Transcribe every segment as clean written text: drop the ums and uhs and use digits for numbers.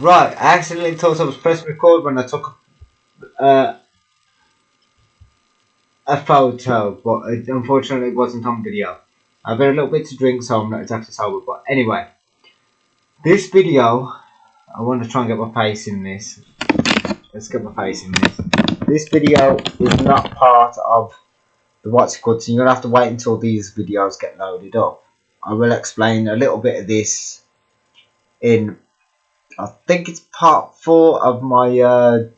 Right, I accidentally thought I was pressing record when I took uh, a photo, but it unfortunately wasn't on video. I've had a little bit to drink, so I'm not exactly sober. But anyway, this video, I want to try and get my face in this. Let's get my face in this. This video is not part of the what's it called, so you're going to have to wait until these videos get loaded up. I will explain a little bit of this in, I think it's part 4 of my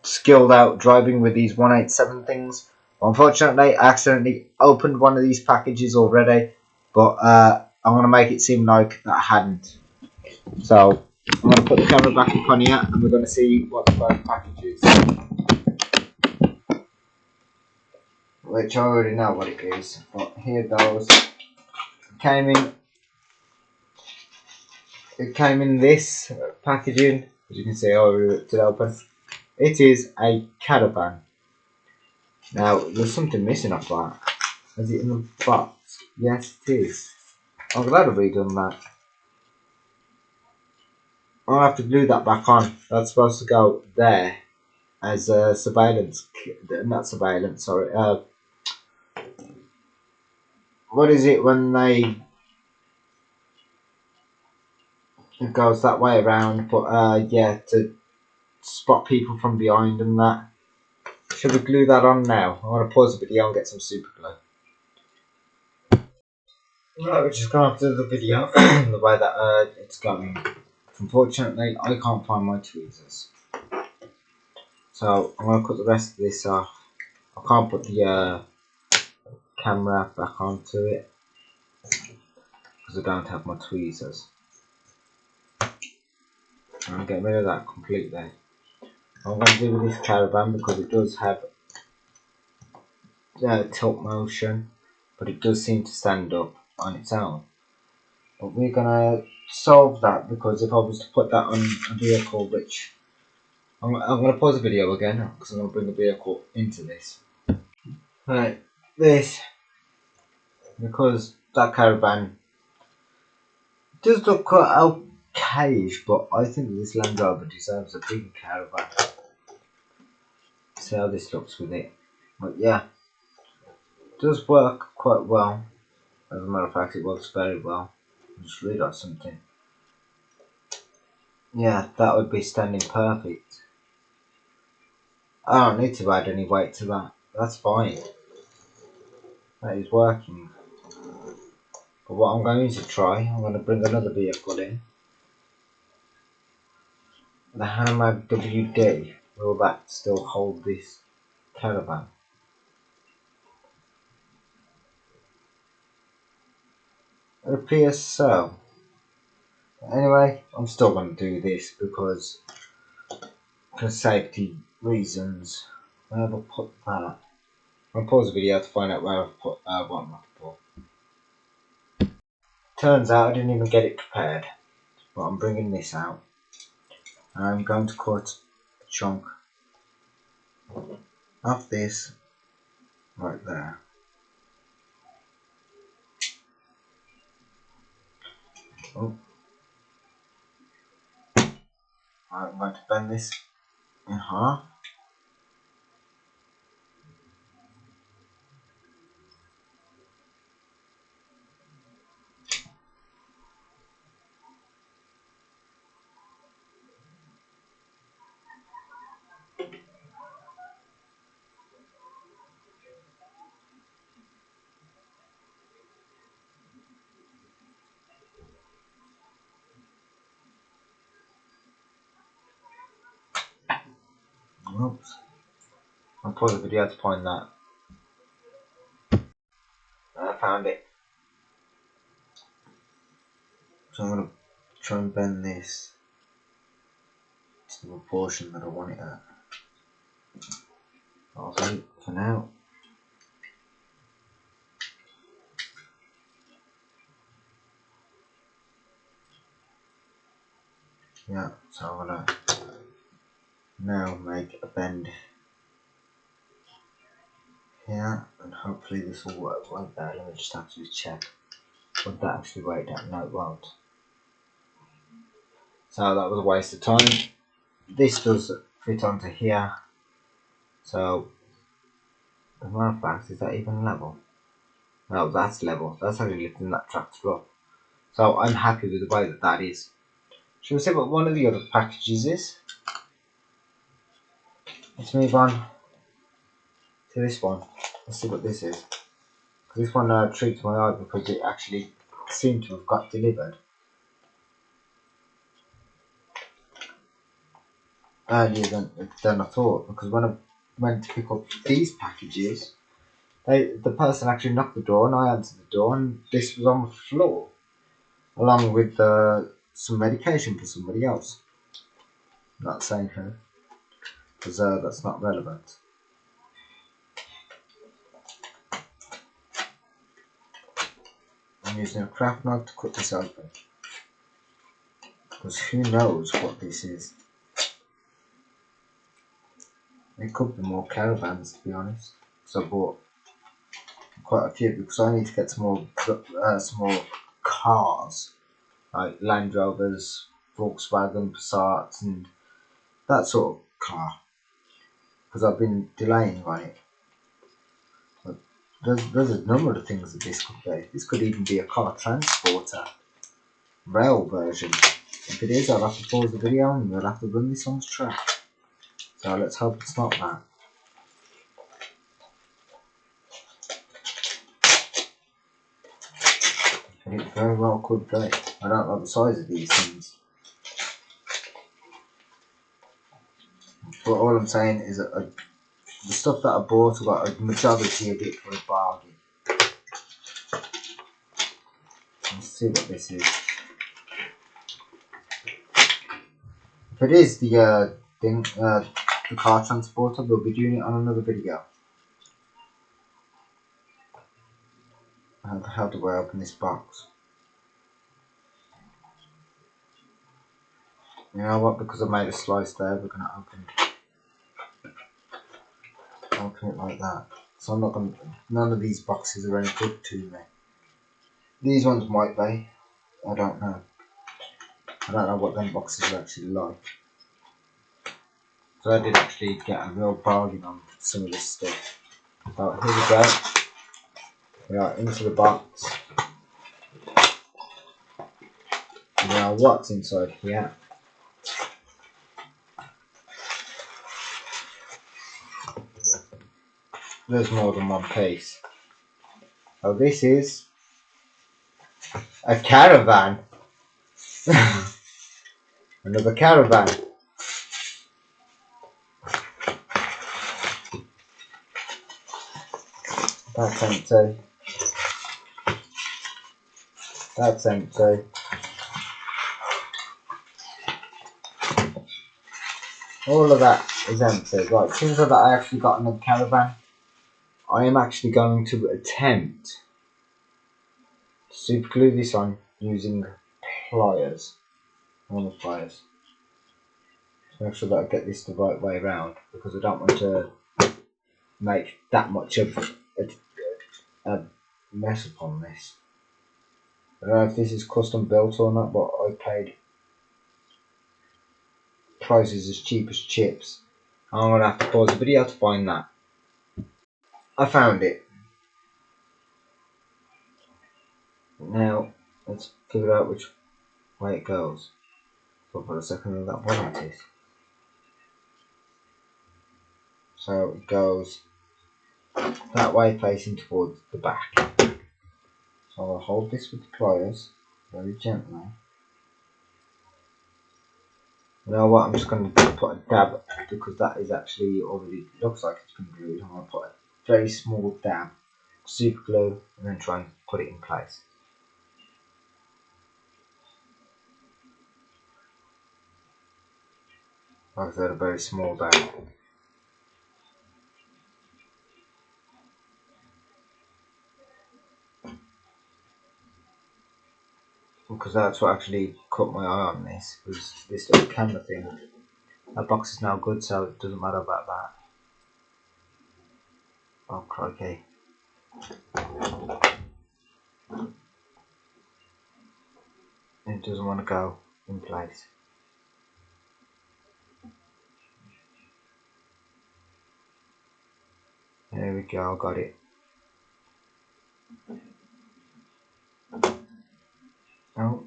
skilled out driving with these 187 things. Unfortunately, I accidentally opened one of these packages already, but I'm going to make it seem like that I hadn't. So I'm going to put the camera back up on here and we're going to see what the first package is. Which I already know what it is, but here goes. It came in this packaging, as you can see. I ripped it open. It is a caravan. Now there's something missing off that. Is it in the box? Yes, it is. I'm glad I've redone that. I'll have to glue that back on. That's supposed to go there as a surveillance. Not surveillance, sorry. What is it when it goes that way around? But yeah, to spot people from behind and that. Should we glue that on now? I want to pause the video and get some super glue. Right, we're just going to do the video the way that it's going. Unfortunately, I can't find my tweezers. So I'm going to cut the rest of this off. I can't put the camera back onto it because I don't have my tweezers. I'm getting rid of that completely. I'm going to do with this caravan because it does have tilt motion, but it does seem to stand up on its own. But we're going to solve that because if I was to put that on a vehicle, which I'm going to pause the video again because I'm going to bring the vehicle into this. Right, this, because that caravan does look quite okayish, but I think this Land Rover deserves a bigger caravan. See how this looks with it. But yeah, it does work quite well. As a matter of fact, it works very well. I just realised something. Yeah, that would be standing perfect. I don't need to add any weight to that. That's fine. That is working. But what I'm going to try, I'm going to bring another vehicle in. The Hamag WD. Will that still hold this caravan? It appears so. Anyway, I'm still going to do this because for safety reasons. Where have I put that? I'll pause the video to find out where I've put what I'm looking for. Turns out I didn't even get it prepared, but I'm bringing this out. I'm going to cut a chunk of this right there. Oh. I'm going to bend this in half. Oops. I'll pause the video to find that. I found it. So I'm going to try and bend this to the proportion that I want it at. I'll wait for now. Yeah, so I'm going to now make a bend here, and hopefully this will work like that. Let me just actually check. Would that actually work out? No, it won't. So that was a waste of time. This does fit onto here. So, as a matter of fact, is that even level? No, that's level. That's actually lifting that tractor up. So I'm happy with the way that that is. Shall we see what one of the other packages is? Let's move on to this one. Let's see what this is. This one treats my eye because it actually seemed to have got delivered earlier than I thought. Because when I went to pick up these packages, the person actually knocked the door and I answered the door and this was on the floor, along with some medication for somebody else. I'm not saying who, because that's not relevant. I'm using a craft knife to cut this open, because who knows what this is. It could be more caravans, to be honest, because I bought quite a few, because I need to get some more cars, like Land Rovers, Volkswagen, Passats, and that sort of car, because I've been delaying on it. But there's a number of things that this could be. This could even be a car transporter, rail version. If it is, I'll have to pause the video and we'll have to run this on the track. So let's hope it's not that. It very well could be. I don't know the size of these things. But all I'm saying is that the stuff that I bought, I got a majority of it for a bargain. Let's see what this is. If it is the the car transporter, we'll be doing it on another video. How the hell do I open this box? You know what? Because I made a slice there, we're gonna open it like that. So I'm not gonna. None of these boxes are any good to me. These ones might be. I don't know. I don't know what them boxes are actually like. So I did actually get a real bargain on some of this stuff. So here we go. We are into the box. Now what's inside here? There's more than one piece. Oh, this is a caravan. Another caravan. That's empty. That's empty. All of that is empty. Right, since I actually got another caravan, I am actually going to attempt to super glue this on using pliers. Normal pliers. To make sure that I get this the right way around, because I don't want to make that much of a mess upon this. I don't know if this is custom built or not, but I paid prices as cheap as chips. I'm going to have to pause the video to find that. I found it. Now, let's figure out which way it goes. Thought for a second that wasn't it. So it goes that way facing towards the back. So I'll hold this with the pliers very gently. You know what, I'm just going to put a dab, because that is actually already, looks like it's been glued. I'm going to put a very small dab, super glue, and then try and put it in place. Like I said, a very small dab. Because that's what actually caught my eye on this, was this little camera thing. That box is now good, so it doesn't matter about that. Oh crikey. It doesn't want to go in place. There we go, got it. Oh.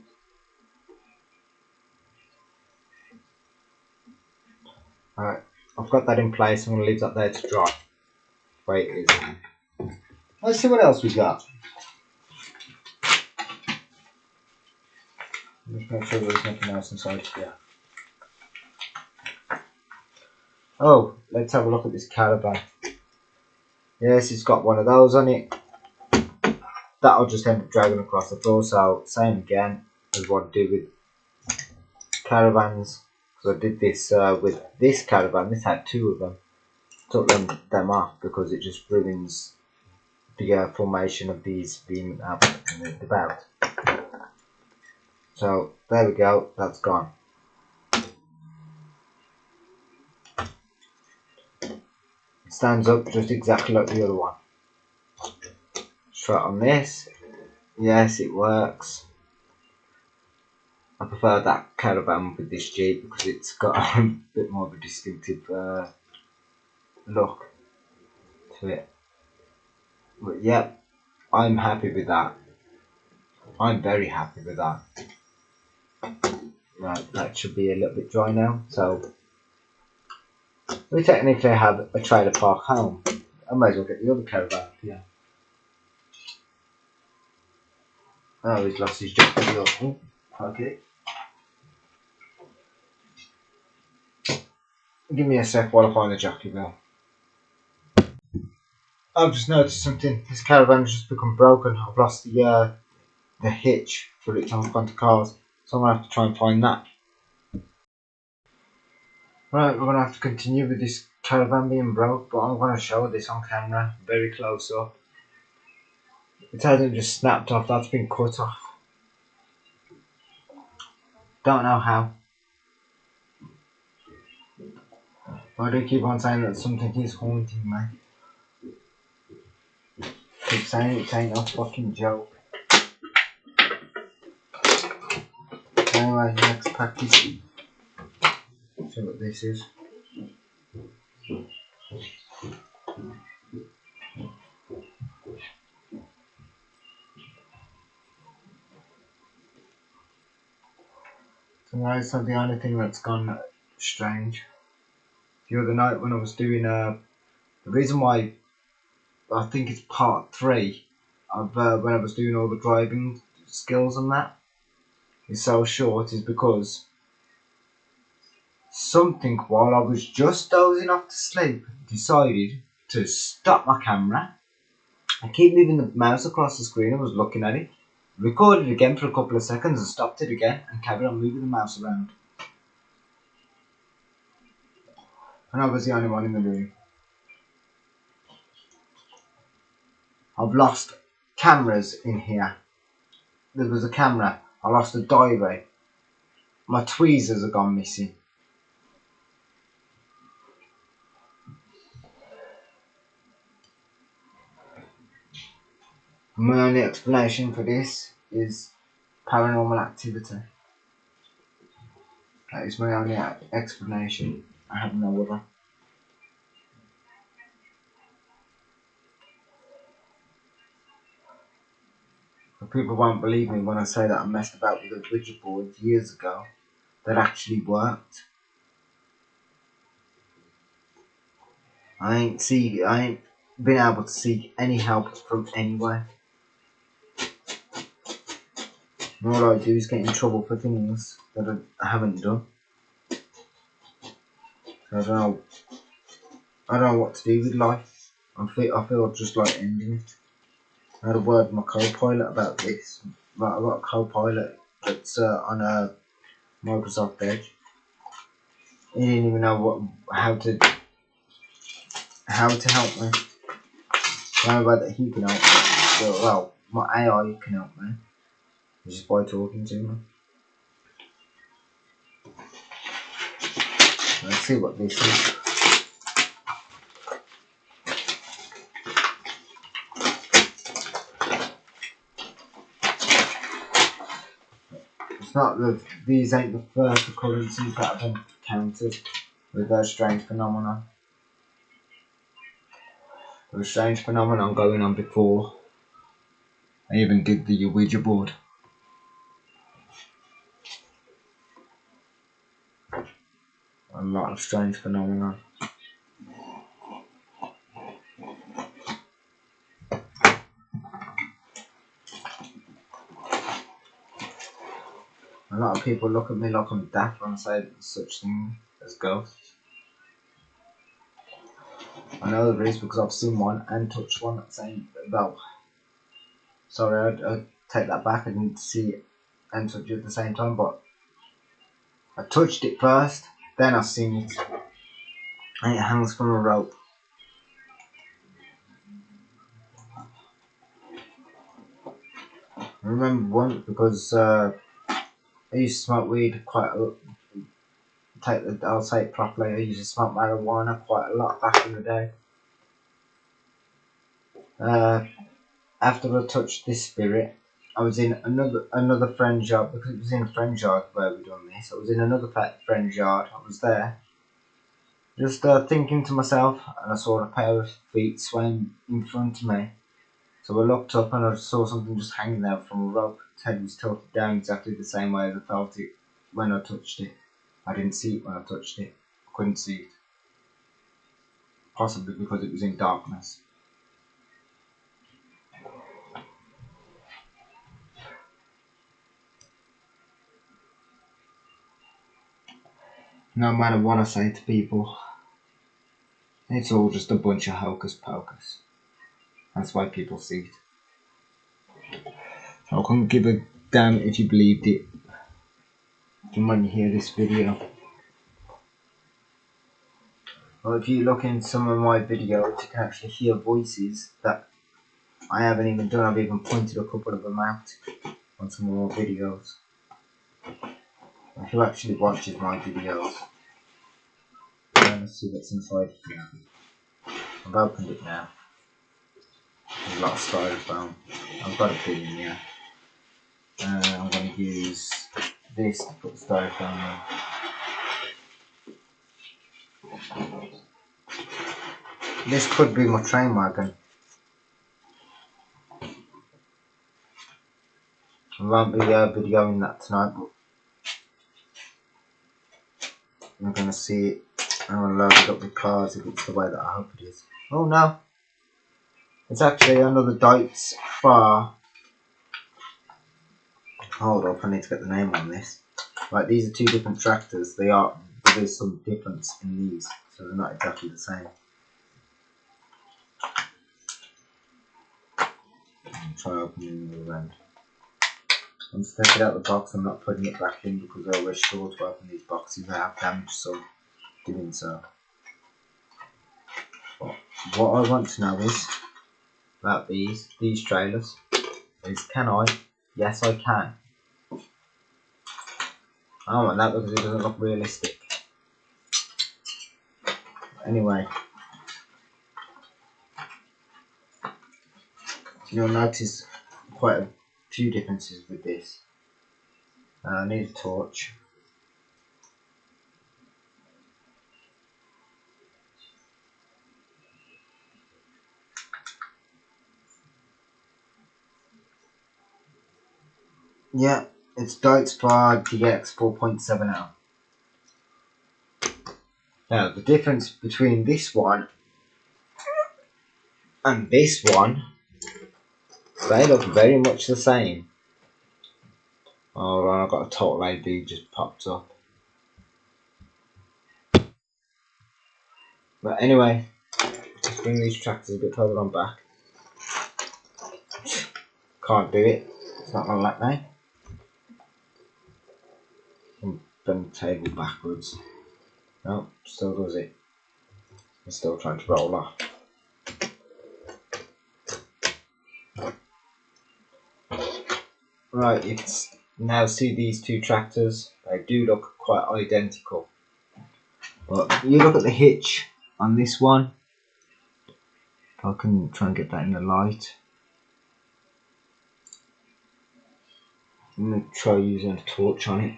Alright, I've got that in place. I'm going to leave that there to dry. Wait, let's see what else we got. Just make sure there's nothing else inside here. Oh, let's have a look at this caravan. Yes, it's got one of those on it. That'll just end up dragging across the floor. So same again as what I did with caravans. Because I did this with this caravan. This had two of them. Took them off because it just ruins the formation of these being up in the belt. So there we go. That's gone. It stands up just exactly like the other one. Try it on this. Yes, it works. I prefer that caravan with this Jeep because it's got a bit more of a distinctive look to it. But yeah, I'm happy with that. I'm very happy with that. Right, that should be a little bit dry now. So we technically have a trailer park home. I might as well get the other caravan. Yeah. Oh, he's lost his jacket. Oh, okay. Give me a sec while I find the jockey wheel. I've just noticed something. This caravan's just become broken. I've lost the hitch for it to hook onto cars, so I'm gonna have to try and find that. Right, we're gonna have to continue with this caravan being broke, but I'm gonna show this on camera, very close up. It hasn't just snapped off. That's been cut off. Don't know how. Why do you keep on saying that something is haunting me? Keep saying it ain't no fucking joke. Anyway, next package. Let's see what this is. So guys, so the only thing that's gone strange. The other night when I was doing the reason why I think it's part 3 of when I was doing all the driving skills and that is so short is because something while I was just dozing off to sleep decided to stop my camera. I keep moving the mouse across the screen. I was looking at it, recorded again for a couple of seconds and stopped it again and carried on moving the mouse around. And I was the only one in the room. I've lost cameras in here. There was a camera. I lost a diary. My tweezers have gone missing. My only explanation for this is paranormal activity. That is my only explanation. I have no other. But people won't believe me when I say that I messed about with a Ouija board years ago that actually worked. I ain't been able to seek any help from anywhere. And all I do is get in trouble for things that I haven't done. So I don't know what to do with life. I feel just like ending it. I had a word with my co-pilot about this. I've got a co-pilot that's on a Microsoft Edge. He didn't even know how to help me. The only way that he can help me, well, my AI can help me, is just by talking to me. Let's see what this is. It's not that these ain't the first occurrences that I've encountered with those strange phenomena. a strange phenomenon going on before I even did the Ouija board. A lot of strange phenomenon. A lot of people look at me like I'm daft when I say there's such thing as ghosts. I know there is because I've seen one and touched one at the same well. Sorry, I take that back. I didn't see it and touch it at the same time, but I touched it first, then I seen it. And it hangs from a rope. I remember one because I used to smoke weed quite a lot. I'll say it properly. I used to smoke marijuana quite a lot back in the day. After I touched this spirit, I was in another friend's yard because it was in a friend's yard where we done this. I was in another friend's yard. I was there, just thinking to myself, and I saw a pair of feet swaying in front of me. So I looked up and I saw something just hanging there from a rope. Its head was tilted down exactly the same way as I felt it when I touched it. I didn't see it when I touched it. I couldn't see it. Possibly because it was in darkness. No matter what I say to people, it's all just a bunch of hocus pocus. That's why people see it. I couldn't give a damn if you believed it from when you hear this video. Well, if you look in some of my videos, you can actually hear voices that I haven't even done. I've even pointed a couple of them out on some more videos. Who actually watches my videos? Let's see what's inside here. I've opened it now. There's a lot of styrofoam. I've got a bin in here. I'm going to use this to put the styrofoam in. This could be my train wagon. I won't be videoing that tonight, but I'm going to see it. I'm going to load it up with cars if it's the way that I hope it is. Oh no! It's actually another Deutz Fahr. Hold up, I need to get the name on this. Right, these are two different tractors. There's some difference in these, so they're not exactly the same. I'll try opening the other end. I'm just taking it out of the box. I'm not putting it back in because I always struggle to open these boxes. I have damaged some doing so. But what I want to know is about these trailers is, can I? Yes, I can. I don't want that because it doesn't look realistic. Anyway, you'll notice quite a few differences with this. I need a torch. Yeah, it's Deutz Fahr DX 4.70. Now, the difference between this one and this one, they look very much the same. Hold on, I've got a total ID just popped up. But anyway, let's bring these tractors a bit further on back. Can't do it, it's not gonna let me. Bend the table backwards. No, still does it. It's still trying to roll off. Right, you can now see these two tractors. They do look quite identical. But you look at the hitch on this one. If I can try and get that in the light. I'm going to try using a torch on it.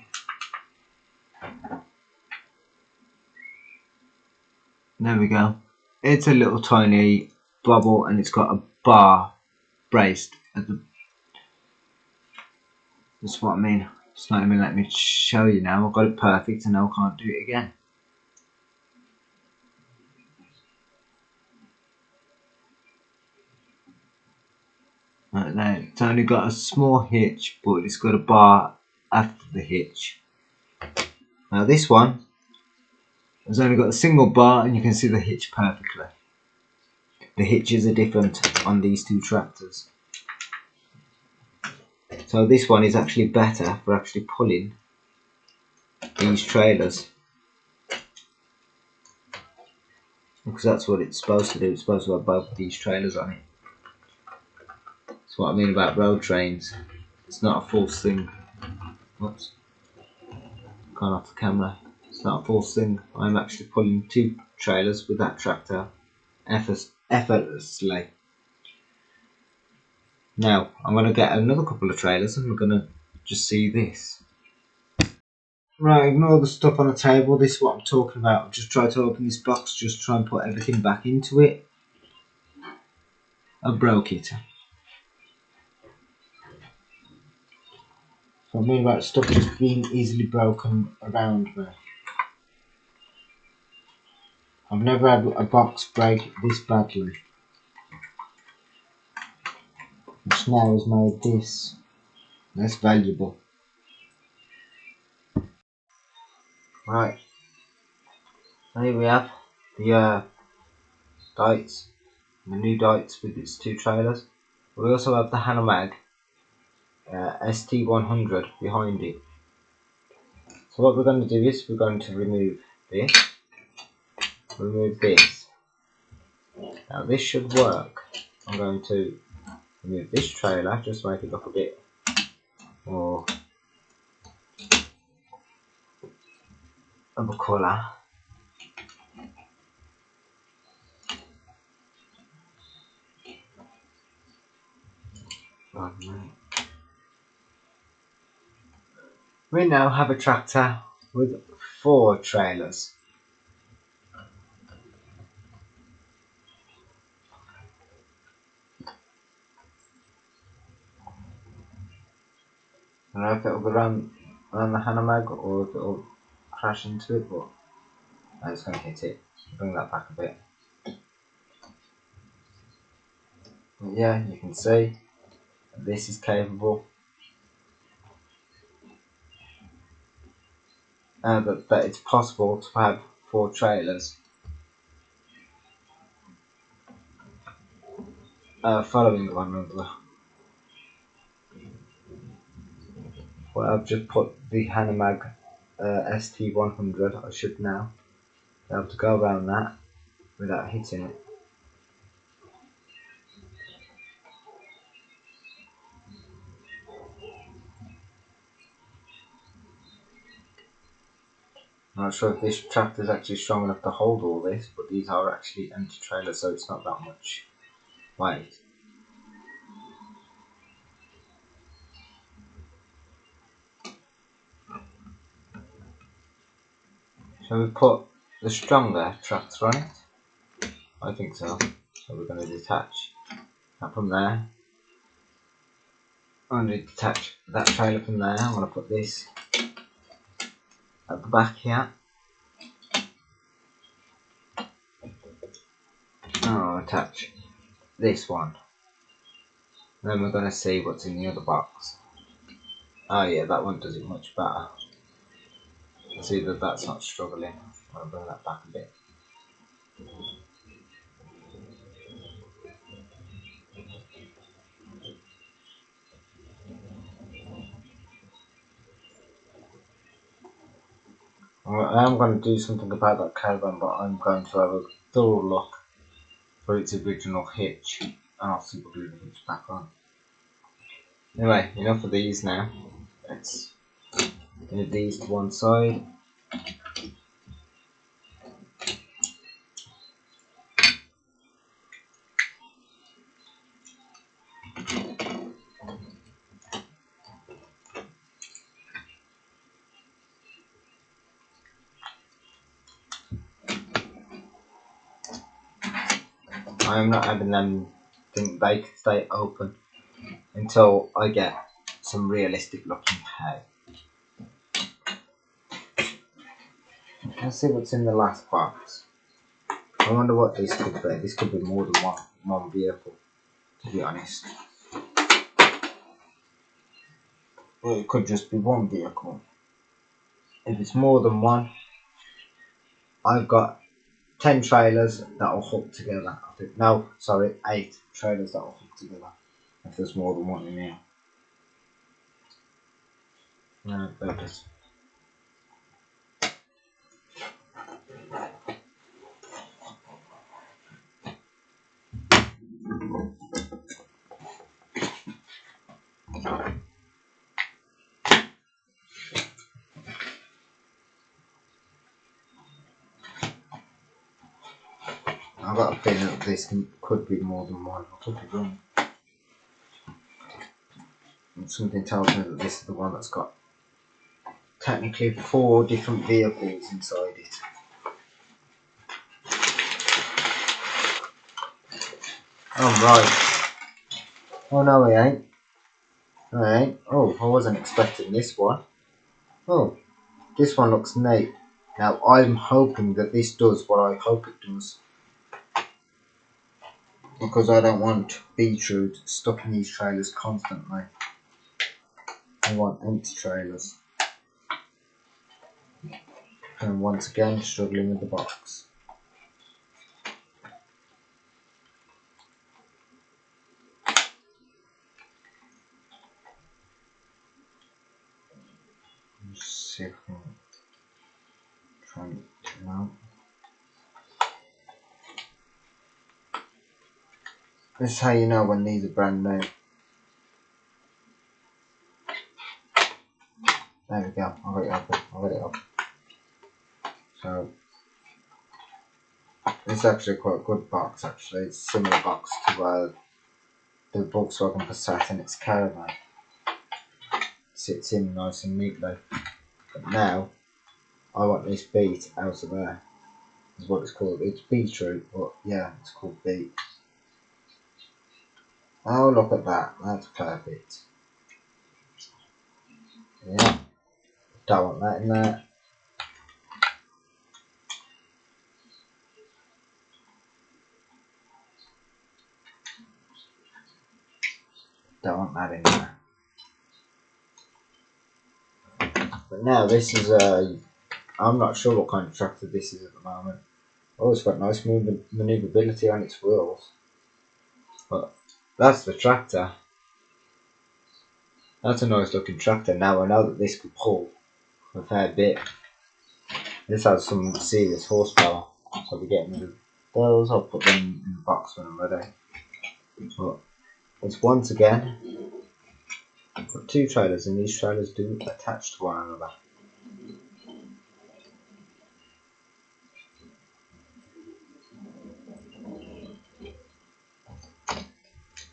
There we go. It's a little tiny bubble and it's got a bar braced at the. That's what I mean. It's not even letting me show you now. I've got it perfect and now I can't do it again. Right now, it's only got a small hitch, but it's got a bar after the hitch. Now this one has only got a single bar and you can see the hitch perfectly. The hitches are different on these two tractors. So this one is actually better for actually pulling these trailers. Because that's what it's supposed to do. It's supposed to have both of these trailers on it. That's what I mean about road trains. It's not a false thing. Whoops. Gone off the camera. It's not a false thing. I'm actually pulling two trailers with that tractor effortlessly. Now, I'm going to get another couple of trailers and we're going to just see this. Right, ignore the stuff on the table. This is what I'm talking about. I've just tried to open this box, just try and put everything back into it. I broke it. So I mean about stuff just being easily broken around me. I've never had a box break this badly. Which now has made this less valuable. Right. So here we have the Dites. The new Dites with its two trailers. We also have the Hanomag ST100 behind it. So what we're going to do is we're going to remove this. Remove this. Now this should work. I'm going to remove this trailer just to make it look a bit more of a colour. We now have a tractor with 4 trailers. I don't know if it'll go around the Hanomag or if it'll crash into it, but I'm just going to hit it. Bring that back a bit. But yeah, you can see this is capable. That it's possible to have 4 trailers following one another. Well, I've just put the Hanomag ST100. I should now be able to go around that without hitting it. I'm not sure if this tractor is actually strong enough to hold all this, but these are actually empty trailers, so it's not that much weight. Shall we put the stronger tractor on it? I think so. So we're going to detach that from there. I'm going to detach that trailer from there. I'm going to put this at the back here. I'll attach this one. And then we're going to see what's in the other box. Oh yeah, that one does it much better. See that that's not struggling. I'll bring that back a bit. I am going to do something about that caravan, but I'm going to have a thorough look for its original hitch, and I'll simply glue the hitch back on. Anyway, enough of these now. Let's move these to one side. I am not having them think they can stay open until I get some realistic looking hay. Let's see what's in the last box. I wonder what this could be. This could be more than one vehicle, to be honest. Well, it could just be one vehicle. If it's more than one, I've got 10 trailers that will hook together. I think, no, sorry, 8 trailers that will hook together. If there's more than one in here. No, focus. I've got a feeling that this could be more than one. I could be wrong. And something tells me that this is the one that's got technically 4 different vehicles inside it. Oh right. Oh no, he ain't. No, he ain't. Oh, I wasn't expecting this one. Oh, this one looks neat. Now I'm hoping that this does what I hope it does. Because I don't want beetroot stuck in these trailers constantly. I want empty trailers. And once again, struggling with the box. Let's see if I can try and turn out. This is how you know when these are brand new. There we go, I've got it up. I've got it up. So, it's actually quite a good box actually. It's a similar box to the Volkswagen Passat and its Caravan. Sits in nice and neatly. But now, I want this beet out of there. Is what it's called. It's beetroot, but yeah, it's called beet. Oh, look at that. That's perfect. Yeah. Don't want that in there. Don't want that in there. But now this is I'm not sure what kind of tractor this is at the moment. Oh, it's got nice manoeuvrability on its wheels. But that's the tractor. That's a nice looking tractor. Now I know that this could pull a fair bit. This has some serious horsepower. So I'll be getting rid of those. I'll put them in the box when I'm ready. But it's once again, I've got 2 trailers and these trailers do attach to one another.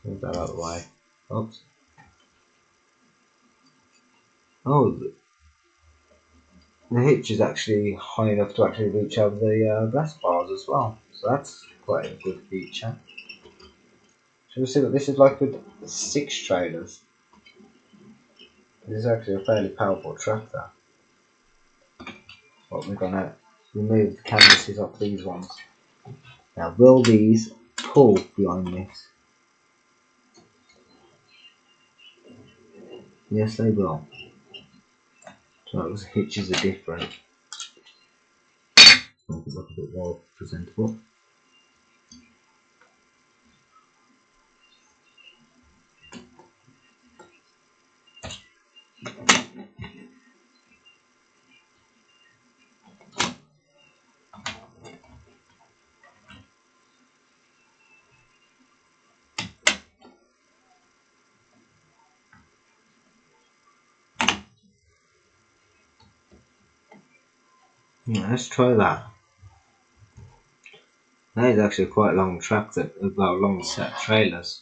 Move that out of the way. Oops. Oh, the hitch is actually high enough to actually reach over the glass bars as well. So that's quite a good feature. Shall we see what this is like with 6 trailers? This is actually a fairly powerful tractor. But we're gonna remove the canvases off these ones. Now, will these pull behind this? Yes, they will. So those hitches are different. Make it look a bit more presentable. Yeah, let's try that. That is actually quite a long tractor, well, long set of trailers.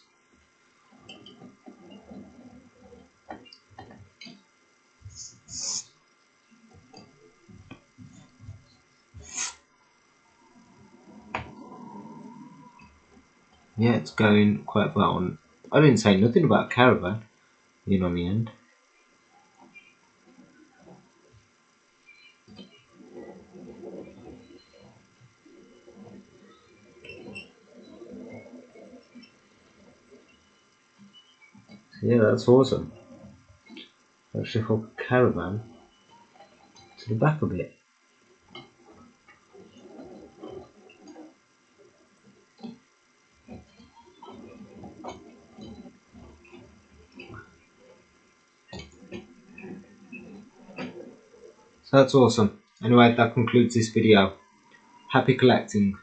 Yeah, it's going quite well. And I didn't say nothing about caravan, on the end. So yeah, that's awesome. Let's shift our caravan to the back a bit. So that's awesome. Anyway, that concludes this video. Happy collecting.